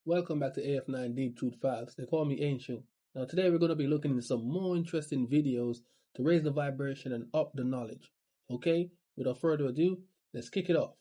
Welcome back to AF9 Deep Truth Files. They call me Ancient. Now, today we're going to be looking into some more interesting videos to raise the vibration and up the knowledge. Okay, without further ado, let's kick it off.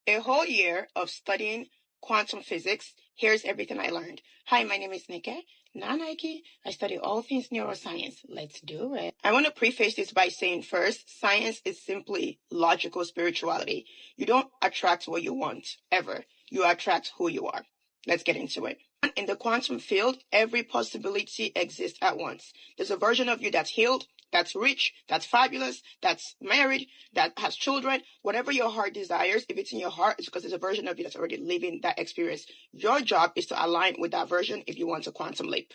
A whole year of studying quantum physics. Here's everything I learned. Hi, my name is Nike. Not Nike. I study all things neuroscience. Let's do it. I want to preface this by saying first, science is simply logical spirituality. You don't attract what you want, ever. You attract who you are. Let's get into it. In the quantum field, every possibility exists at once. There's a version of you that's healed, that's rich, that's fabulous, that's married, that has children. Whatever your heart desires, if it's in your heart, it's because there's a version of you that's already living that experience. Your job is to align with that version if you want to quantum leap.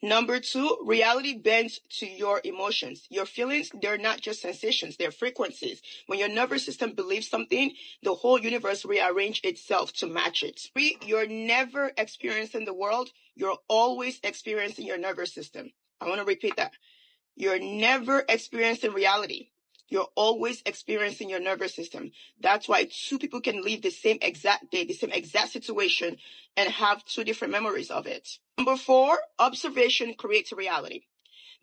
Number two, reality bends to your emotions. Your feelings, they're not just sensations, they're frequencies. When your nervous system believes something, the whole universe rearranges itself to match it. Three, you're never experiencing the world, you're always experiencing your nervous system. I want to repeat that. You're never experiencing reality. You're always experiencing your nervous system. That's why two people can live the same exact day, the same exact situation, and have two different memories of it. Number four, observation creates reality.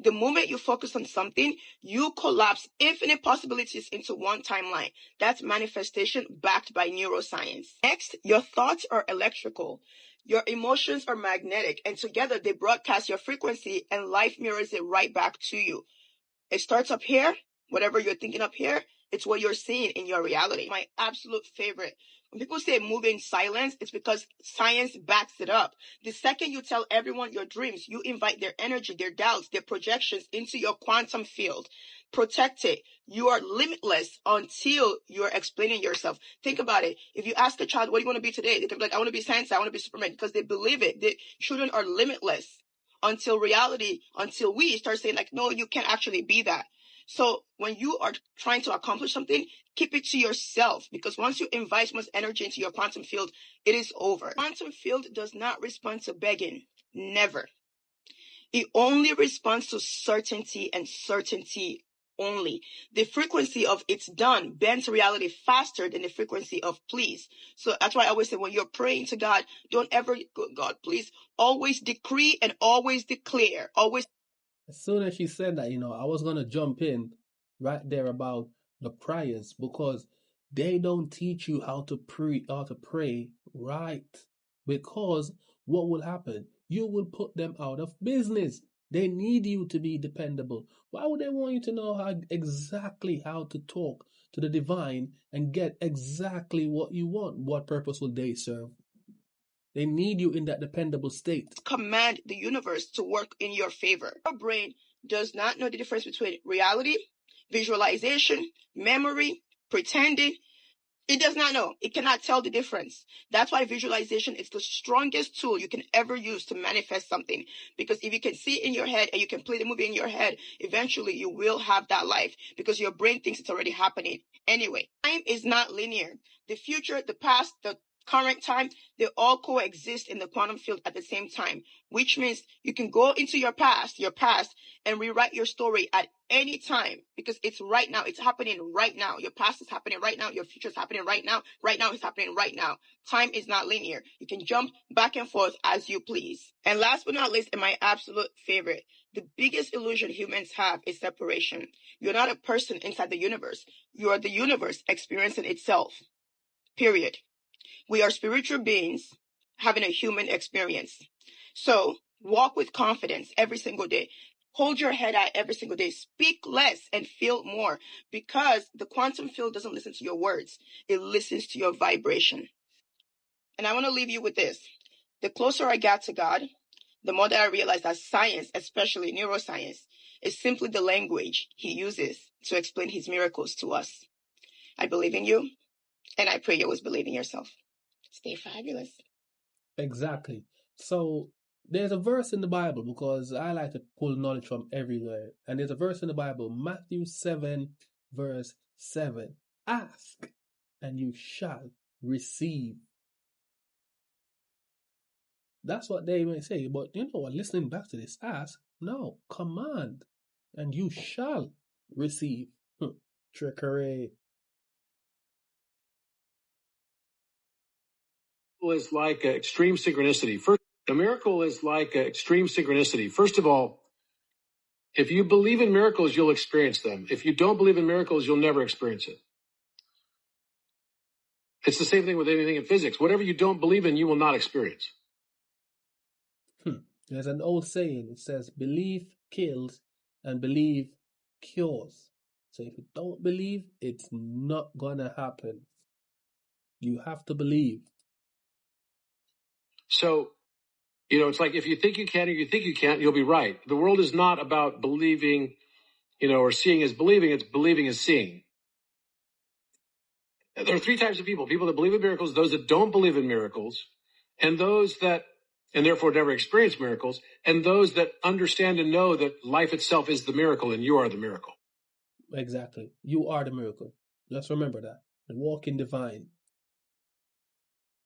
The moment you focus on something, you collapse infinite possibilities into one timeline. That's manifestation backed by neuroscience. Next, your thoughts are electrical. Your emotions are magnetic, and together they broadcast your frequency, and life mirrors it right back to you. It starts up here. Whatever you're thinking up here, it's what you're seeing in your reality. My absolute favorite. When people say move in silence, it's because science backs it up. The second you tell everyone your dreams, you invite their energy, their doubts, their projections into your quantum field. Protect it. You are limitless until you're explaining yourself. Think about it. If you ask a child, what do you want to be today? They can be like, I want to be Santa, I want to be Superman, because they believe it. The children are limitless until we start saying like, no, you can't actually be that. So when you are trying to accomplish something, keep it to yourself, because once you invite someone's energy into your quantum field, it is over. Quantum field does not respond to begging. Never. It only responds to certainty, and certainty only. The frequency of it's done bends reality faster than the frequency of please. So that's why I always say when you're praying to God, don't ever go, God, please. Always decree and always declare. Always. As soon as she said that, I was going to jump in right there about the prayers because they don't teach you how to pray right. Because what will happen? You will put them out of business. They need you to be dependable. Why would they want you to know exactly how to talk to the divine and get exactly what you want? What purpose will they serve? They need you in that dependable state. Command the universe to work in your favor. Your brain does not know the difference between reality, visualization, memory, pretending. It does not know. It cannot tell the difference. That's why visualization is the strongest tool you can ever use to manifest something. Because if you can see it in your head and you can play the movie in your head, eventually you will have that life because your brain thinks it's already happening. Anyway, time is not linear. The future, the past, the current time, they all coexist in the quantum field at the same time, which means you can go into your past, and rewrite your story at any time because it's right now. It's happening right now. Your past is happening right now. Your future is happening right now. Right now is happening right now. Time is not linear. You can jump back and forth as you please. And last but not least, and my absolute favorite, the biggest illusion humans have is separation. You're not a person inside the universe. You are the universe experiencing itself. Period. We are spiritual beings having a human experience. So walk with confidence every single day. Hold your head high every single day. Speak less and feel more, because the quantum field doesn't listen to your words. It listens to your vibration. And I want to leave you with this. The closer I got to God, the more that I realized that science, especially neuroscience, is simply the language he uses to explain his miracles to us. I believe in you, and I pray you always believe in yourself. Stay fabulous. Exactly. So there's a verse in the Bible because I like to pull knowledge from everywhere. And there's a verse in the Bible, Matthew 7, verse 7. Ask and you shall receive. That's what they may say. But you know what? Listening back to this, ask, no, command, and you shall receive. Trickery. Is like extreme synchronicity. First, a miracle is like extreme synchronicity. First of all, if you believe in miracles, you'll experience them. If you don't believe in miracles, you'll never experience it. It's the same thing with anything in physics. Whatever you don't believe in, you will not experience. There's an old saying. It says, belief kills and belief cures. So if you don't believe, it's not gonna happen. You have to believe. So, it's like if you think you can or you think you can't, you'll be right. The world is not about believing, or seeing as believing. It's believing as seeing. There are three types of people: people that believe in miracles, those that don't believe in miracles, and those that, and therefore never experience miracles, and those that understand and know that life itself is the miracle and you are the miracle. Exactly. You are the miracle. Just remember that. And walk in divine.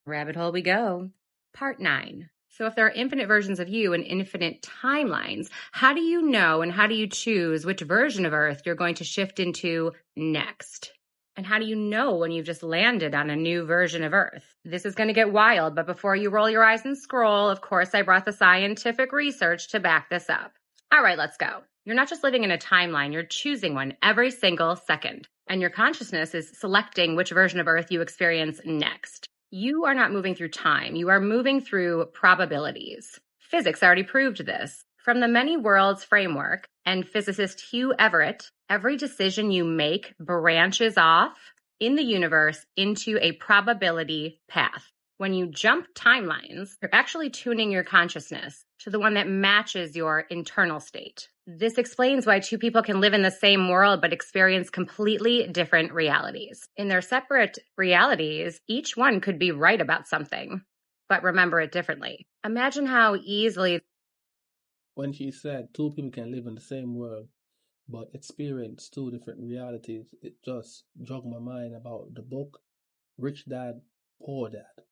Rabbit hole we go. Part 9. So if there are infinite versions of you and infinite timelines, how do you know and how do you choose which version of Earth you're going to shift into next? And how do you know when you've just landed on a new version of Earth? This is going to get wild, but before you roll your eyes and scroll, of course, I brought the scientific research to back this up. All right, let's go. You're not just living in a timeline, you're choosing one every single second. And your consciousness is selecting which version of Earth you experience next. You are not moving through time. You are moving through probabilities. Physics already proved this. From the many worlds framework and physicist Hugh Everett, every decision you make branches off in the universe into a probability path. When you jump timelines, you're actually tuning your consciousness to the one that matches your internal state. This explains why two people can live in the same world but experience completely different realities. In their separate realities, each one could be right about something, but remember it differently. Imagine how easily... When she said two people can live in the same world but experience two different realities, it just jogged my mind about the book Rich Dad, Poor Dad.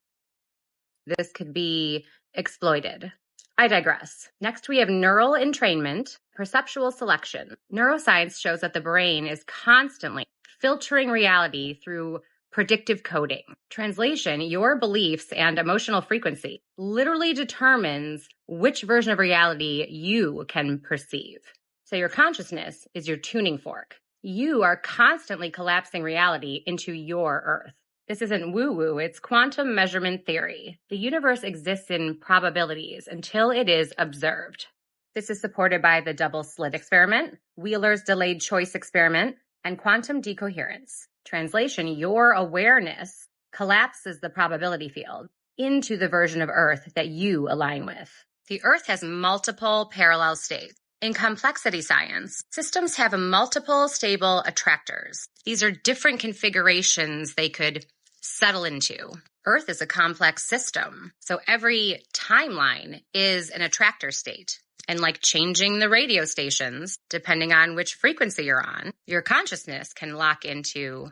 This could be exploited. I digress. Next, we have neural entrainment, perceptual selection. Neuroscience shows that the brain is constantly filtering reality through predictive coding. Translation, your beliefs and emotional frequency literally determines which version of reality you can perceive. So your consciousness is your tuning fork. You are constantly collapsing reality into your Earth. This isn't woo-woo, it's quantum measurement theory. The universe exists in probabilities until it is observed. This is supported by the double slit experiment, Wheeler's delayed choice experiment, and quantum decoherence. Translation, your awareness collapses the probability field into the version of Earth that you align with. The Earth has multiple parallel states. In complexity science, systems have multiple stable attractors. These are different configurations they could settle into. Earth is a complex system, so every timeline is an attractor state. And like changing the radio stations, depending on which frequency you're on, your consciousness can lock into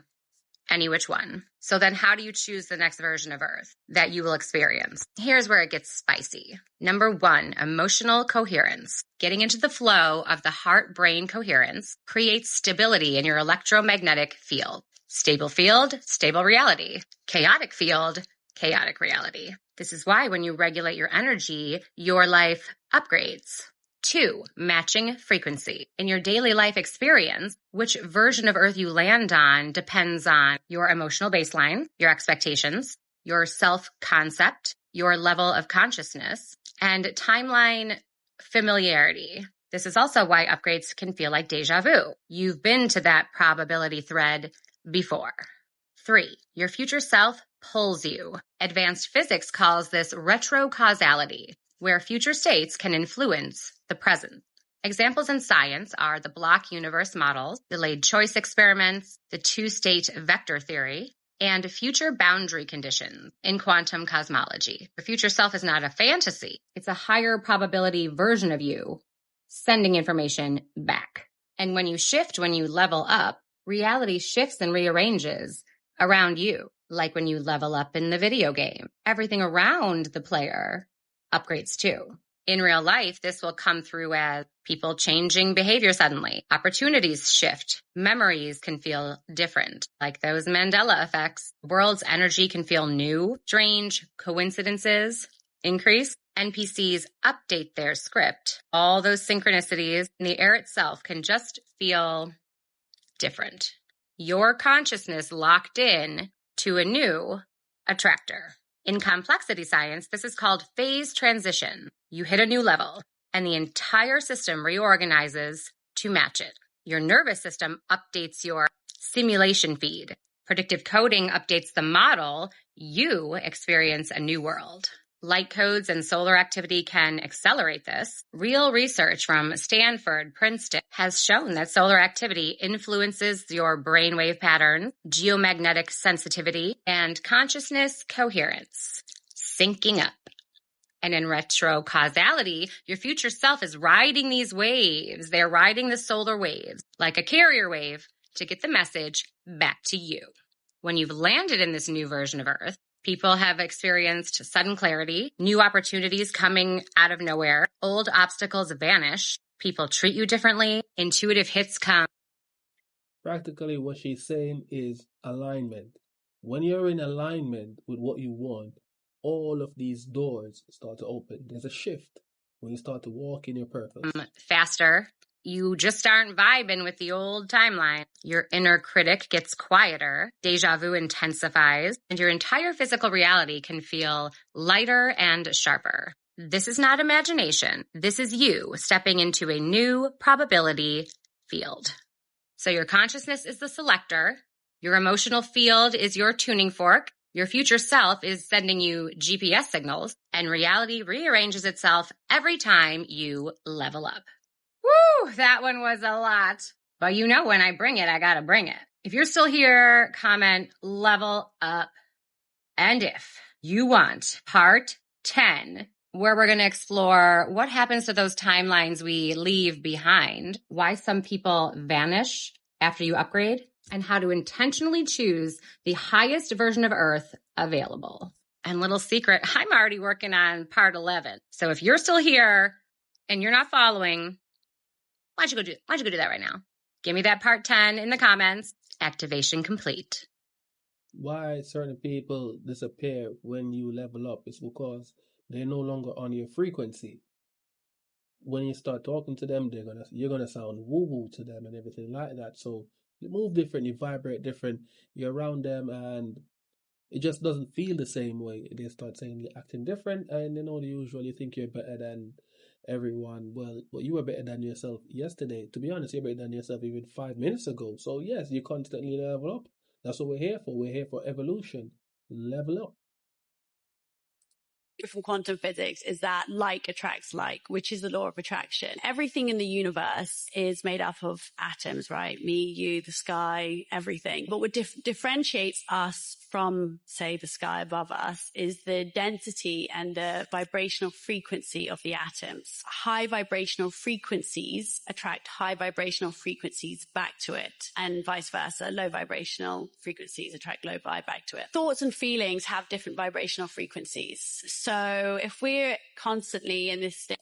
any which one. So then how do you choose the next version of Earth that you will experience? Here's where it gets spicy. Number 1, emotional coherence. Getting into the flow of the heart-brain coherence creates stability in your electromagnetic field. Stable field, stable reality. Chaotic field, chaotic reality. This is why when you regulate your energy, your life upgrades. 2, matching frequency. In your daily life experience, which version of Earth you land on depends on your emotional baseline, your expectations, your self-concept, your level of consciousness, and timeline familiarity. This is also why upgrades can feel like deja vu. You've been to that probability thread before. 3, your future self pulls you. Advanced physics calls this retrocausality, where future states can influence the present. Examples in science are the block universe models, delayed choice experiments, the two-state vector theory, and future boundary conditions in quantum cosmology. The future self is not a fantasy. It's a higher probability version of you sending information back. And when you shift, when you level up, reality shifts and rearranges around you, like when you level up in the video game. Everything around the player upgrades too. In real life, this will come through as people changing behavior suddenly. Opportunities shift. Memories can feel different, like those Mandela effects. The world's energy can feel new. Strange coincidences increase. NPCs update their script. All those synchronicities in the air itself can just feel different. Your consciousness locked in to a new attractor. In complexity science, this is called phase transition. You hit a new level, and the entire system reorganizes to match it. Your nervous system updates your simulation feed. Predictive coding updates the model. You experience a new world. Light codes and solar activity can accelerate this. Real research from Stanford, Princeton has shown that solar activity influences your brainwave patterns, geomagnetic sensitivity, and consciousness coherence, syncing up. And in retrocausality, your future self is riding these waves. They're riding the solar waves like a carrier wave to get the message back to you. When you've landed in this new version of Earth, people have experienced sudden clarity, new opportunities coming out of nowhere, old obstacles vanish, people treat you differently, intuitive hits come. Practically what she's saying is alignment. When you're in alignment with what you want, all of these doors start to open. There's a shift when you start to walk in your purpose. Faster. You just aren't vibing with the old timeline. Your inner critic gets quieter, deja vu intensifies, and your entire physical reality can feel lighter and sharper. This is not imagination. This is you stepping into a new probability field. So your consciousness is the selector. Your emotional field is your tuning fork. Your future self is sending you GPS signals, and reality rearranges itself every time you level up. Woo, that one was a lot. But you know when I bring it, I gotta bring it. If you're still here, comment level up. And if you want part 10, where we're gonna explore what happens to those timelines we leave behind, why some people vanish after you upgrade, and how to intentionally choose the highest version of Earth available. And little secret, I'm already working on part 11. So if you're still here and you're not following, why don't you go do that right now? Give me that part 10 in the comments. Activation complete. Why certain people disappear when you level up is because they're no longer on your frequency. When you start talking to them, you're gonna sound woo-woo to them and everything like that. So you move different, you vibrate different, you're around them, and it just doesn't feel the same way. They start saying you're acting different, and the usual, you think you're better than everyone. Well, you were better than yourself yesterday. To be honest, you're better than yourself even 5 minutes ago. So yes, you constantly level up. That's what we're here for. We're here for evolution. Level up. From quantum physics is that like attracts like, which is the law of attraction. Everything in the universe is made up of atoms, right? Me, you, the sky, everything. But what differentiates us from, say, the sky above us is the density and the vibrational frequency of the atoms. High vibrational frequencies attract high vibrational frequencies back to it, and vice versa. Low vibrational frequencies attract low vibe back to it. Thoughts and feelings have different vibrational frequencies. So if we're constantly in this state,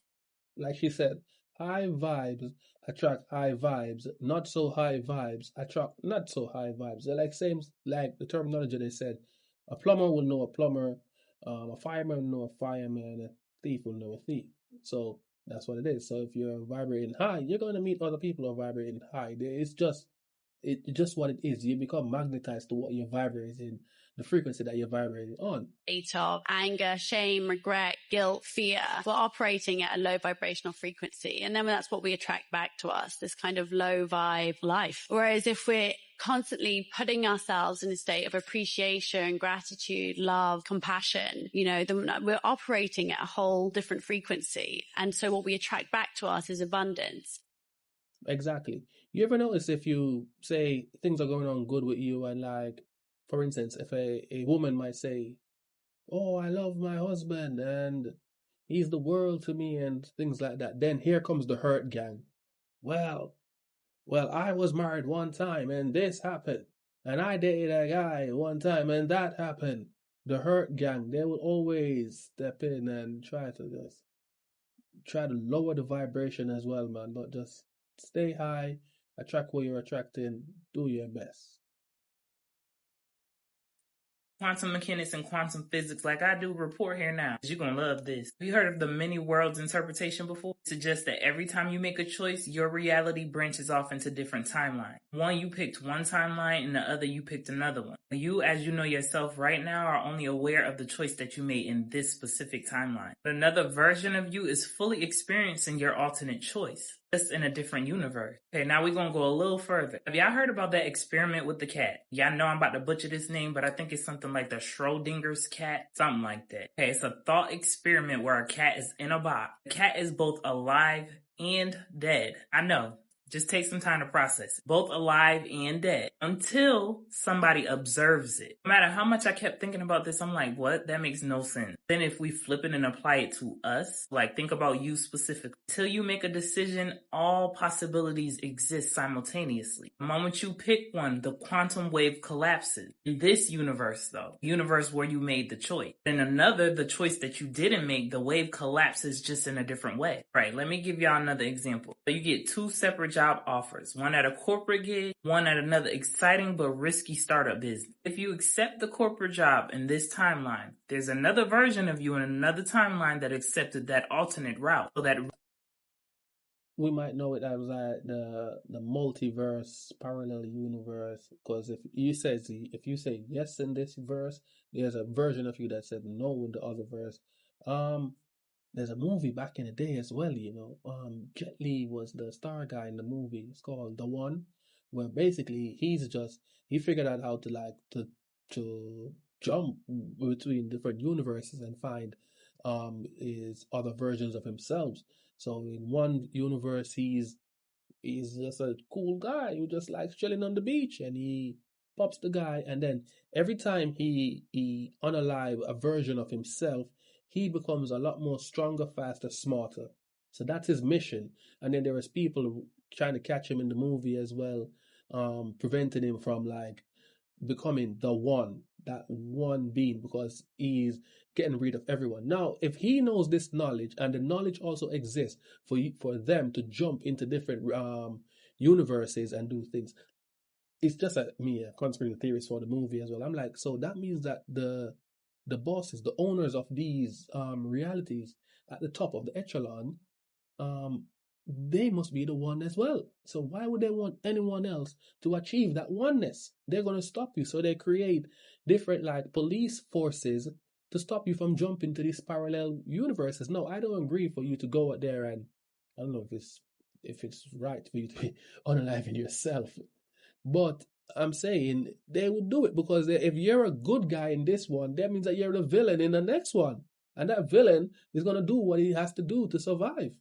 like she said, high vibes attract high vibes. Not so high vibes attract not so high vibes. They're like same, like the terminology they said. A plumber will know a plumber, a fireman will know a fireman, a thief will know a thief. So that's what it is. So if you're vibrating high, you're going to meet other people who are vibrating high. It's just what it is. You become magnetized to what you're vibrating, the frequency that you're vibrating on. Of anger, shame, regret, guilt, fear, we're operating at a low vibrational frequency. And then that's what we attract back to us, this kind of low vibe life. Whereas if we're constantly putting ourselves in a state of appreciation, gratitude, love, compassion, then we're operating at a whole different frequency. And so what we attract back to us is abundance. Exactly. You ever notice if you say things are going on good with you, and like, for instance, if a woman might say, oh, I love my husband and he's the world to me and things like that, then here comes the hurt gang. Well, I was married one time and this happened, and I dated a guy one time and that happened. The hurt gang, they will always step in and try to just try to lower the vibration as well, man. But just stay high, attract what you're attracting, do your best. Quantum mechanics and quantum physics, like I do, report here now. You're going to love this. Have you heard of the many worlds interpretation before? It suggests that every time you make a choice, your reality branches off into different timelines. One, you picked one timeline, and the other, you picked another one. You, as you know yourself right now, are only aware of the choice that you made in this specific timeline. But another version of you is fully experiencing your alternate choice, just in a different universe. Okay, now we're going to go a little further. Have y'all heard about that experiment with the cat? Y'all know I'm about to butcher this name, but I think it's something like the Schrodinger's cat, something like that. Okay, it's a thought experiment where a cat is in a box. The cat is both alive and dead. I know. Just take some time to process it. Both alive and dead until somebody observes it. No matter how much I kept thinking about this, I'm like, what? That makes no sense. Then if we flip it and apply it to us, like think about you specifically. Till you make a decision, all possibilities exist simultaneously. The moment you pick one, the quantum wave collapses. In this universe though, universe where you made the choice. In another, the choice that you didn't make, the wave collapses just in a different way. Right, let me give y'all another example. So you get two separate job offers, one at a corporate gig, one at another exciting but risky startup business. If you accept the corporate job in this timeline, there's another version of you in another timeline that accepted that alternate route. So that we might know it as like the multiverse, parallel universe. Because if you say yes in this verse, there's a version of you that said no in the other verse. There's a movie back in the day as well, you know. Jet Li was the star guy in the movie. It's called The One, where basically he figured out how to jump between different universes and find his other versions of himself. So in one universe he's just a cool guy who just likes chilling on the beach, and he pops the guy, and then every time he unalive a version of himself, he becomes a lot more stronger, faster, smarter. So that's his mission. And then there was people trying to catch him in the movie as well, preventing him from like becoming the one, that one being, because he's getting rid of everyone. Now, if he knows this knowledge, and the knowledge also exists for them to jump into different universes and do things, it's just a conspiracy theorist for the movie as well. I'm like, so that means that the bosses, the owners of these realities at the top of the echelon, they must be the one as well. So why would they want anyone else to achieve that oneness? They're going to stop you. So they create different like police forces to stop you from jumping to these parallel universes. No, I don't agree for you to go out there and, I don't know if it's right for you to be unaliving yourself. But I'm saying they would do it because if you're a good guy in this one, that means that you're the villain in the next one. And that villain is going to do what he has to do to survive.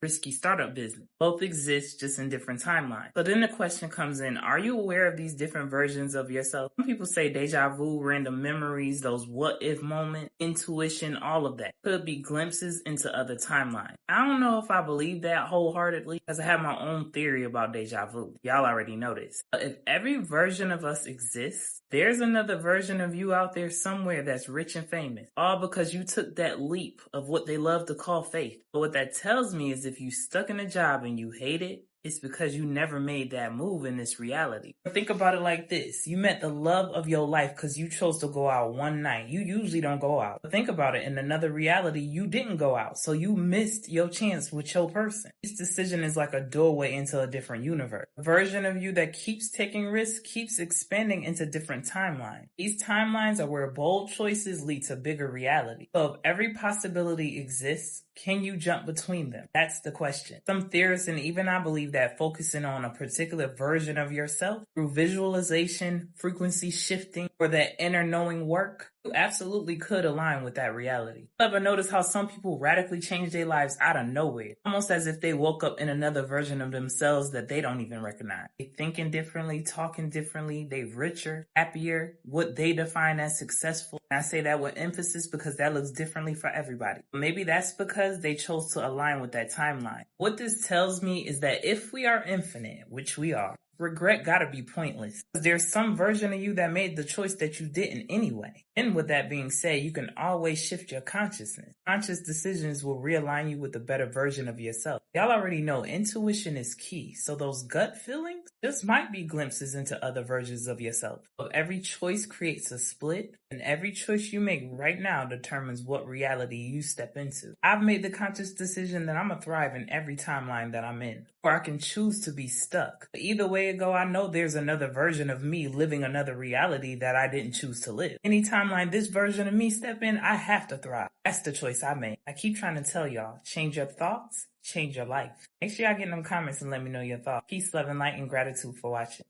Risky startup business. Both exist, just in different timelines. So then the question comes in, are you aware of these different versions of yourself? Some people say deja vu, random memories, those what if moments, intuition, all of that could be glimpses into other timelines. I don't know if I believe that wholeheartedly, because I have my own theory about deja vu. Y'all already know this. But if every version of us exists, there's another version of you out there somewhere that's rich and famous, all because you took that leap of what they love to call faith. But what that tells me is if you stuck in a job and you hate it, it's because you never made that move in this reality. Think about it like this. You met the love of your life because you chose to go out one night. You usually don't go out. But think about it. In another reality, you didn't go out. So you missed your chance with your person. This decision is like a doorway into a different universe. A version of you that keeps taking risks, keeps expanding into different timelines. These timelines are where bold choices lead to bigger reality. So if every possibility exists, can you jump between them? That's the question. Some theorists, and even I believe that focusing on a particular version of yourself through visualization, frequency shifting, or that inner knowing work, you absolutely could align with that reality. Ever notice how some people radically change their lives out of nowhere, almost as if they woke up in another version of themselves that they don't even recognize? They thinking differently, talking differently, they richer, happier, what they define as successful. And I say that with emphasis because that looks differently for everybody. Maybe that's because they chose to align with that timeline. What this tells me is that if we are infinite, which we are, regret gotta be pointless. There's some version of you that made the choice that you didn't anyway. And with that being said, you can always shift your consciousness. Conscious decisions will realign you with a better version of yourself. Y'all already know intuition is key, so those gut feelings just might be glimpses into other versions of yourself. If every choice creates a split, and every choice you make right now determines what reality you step into. I've made the conscious decision that I'm gonna thrive in every timeline that I'm in, or I can choose to be stuck. But either way it go, I know there's another version of me living another reality that I didn't choose to live. Any timeline this version of me step in, I have to thrive. That's the choice I made. I keep trying to tell y'all, change your thoughts, change your life. Make sure y'all get in them comments and let me know your thoughts. Peace, love, and light, and gratitude for watching.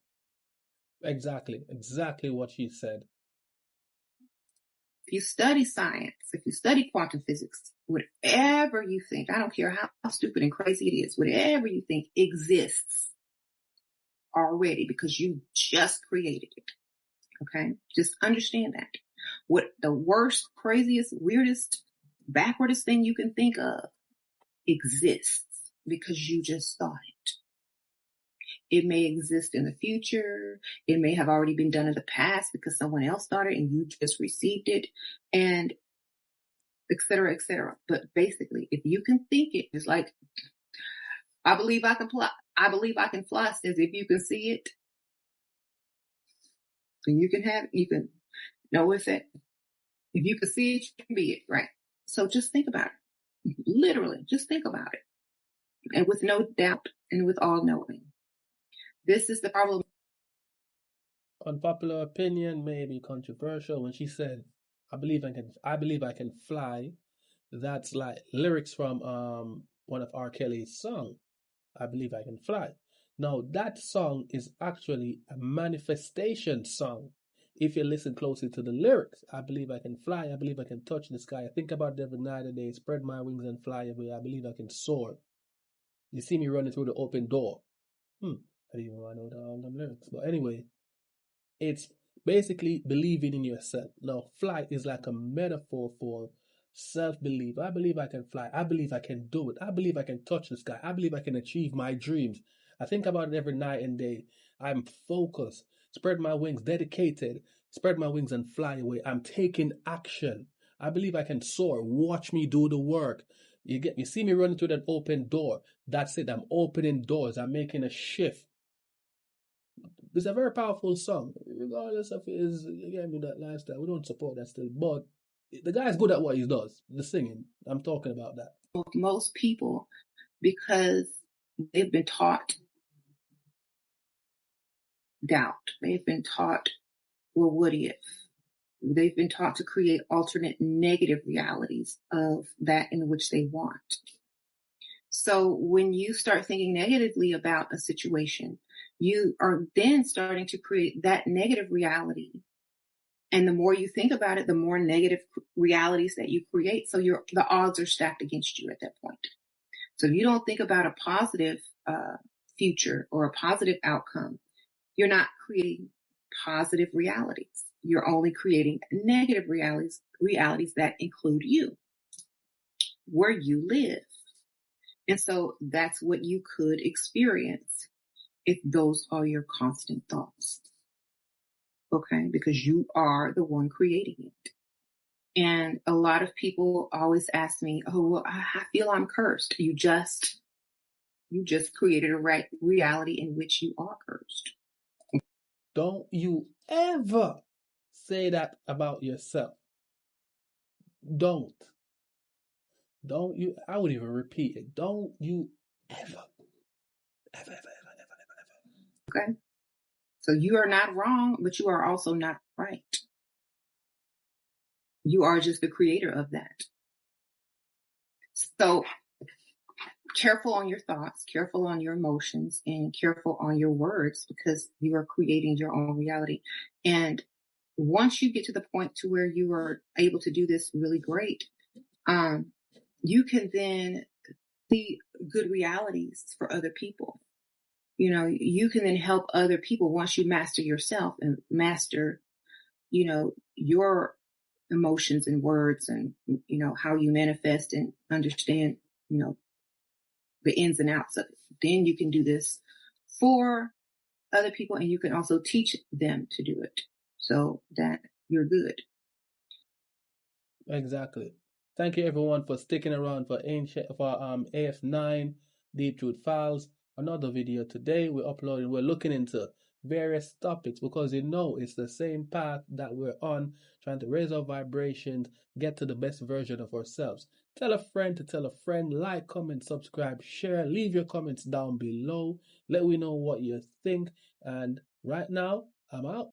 Exactly what she said. If you study science, if you study quantum physics, whatever you think, I don't care how stupid and crazy it is, whatever you think exists already because you just created it. Okay? Just understand that. What the worst, craziest, weirdest, backwardest thing you can think of exists because you just thought it. It may exist in the future. It may have already been done in the past because someone else thought it and you just received it, and et cetera, et cetera. But basically, if you can think it, it's like, I believe I can fly. I believe I can fly says if you can see it, then you can have it. You can know it's it. If you can see it, you can be it, right? So just think about it. Literally, just think about it. And with no doubt and with all knowing. This is the problem. Unpopular opinion, maybe controversial, when she said, I believe I can fly. That's like lyrics from one of R. Kelly's songs. I believe I can fly. Now that song is actually a manifestation song. If you listen closely to the lyrics, I believe I can fly. I believe I can touch the sky. I think about it every night and day. Spread my wings and fly away. I believe I can soar. You see me running through the open door. I don't even want to know all them lyrics. But anyway, it's basically believing in yourself. Now, flight is like a metaphor for self-belief. I believe I can fly. I believe I can do it. I believe I can touch the sky. I believe I can achieve my dreams. I think about it every night and day. I'm focused, spread my wings, dedicated, spread my wings and fly away. I'm taking action. I believe I can soar. Watch me do the work. You see me running through that open door. That's it. I'm opening doors. I'm making a shift. It's a very powerful song, regardless of his, again, that lifestyle. We don't support that still, but the guy's good at what he does, the singing. I'm talking about that. Most people, because they've been taught doubt. They've been taught, well, what if? They've been taught to create alternate negative realities of that in which they want. So when you start thinking negatively about a situation, you are then starting to create that negative reality. And the more you think about it, the more negative realities that you create. So the odds are stacked against you at that point. So if you don't think about a positive future or a positive outcome, you're not creating positive realities. You're only creating negative realities that include you, where you live. And so that's what you could experience if those are your constant thoughts. Okay? Because you are the one creating it. And a lot of people always ask me, oh, well, I feel I'm cursed. You just created a reality in which you are cursed. Don't you ever say that about yourself. Don't you, I would even repeat it. Don't you ever. Okay? So you are not wrong, but you are also not right. You are just the creator of that. So careful on your thoughts, careful on your emotions, and careful on your words, because you are creating your own reality. And once you get to the point to where you are able to do this really great, you can then see good realities for other people. You know, you can then help other people once you master yourself and master, your emotions and words and, how you manifest and understand, the ins and outs of it. Then you can do this for other people, and you can also teach them to do it so that you're good. Exactly. Thank you everyone for sticking around for AF9 Deep Truth Files. Another video today we're looking into various topics because it's the same path that we're on, trying to raise our vibrations, get to the best version of ourselves. Tell a friend to tell a friend, like, comment, subscribe, share, leave your comments down below. Let me know what you think. And right now, I'm out.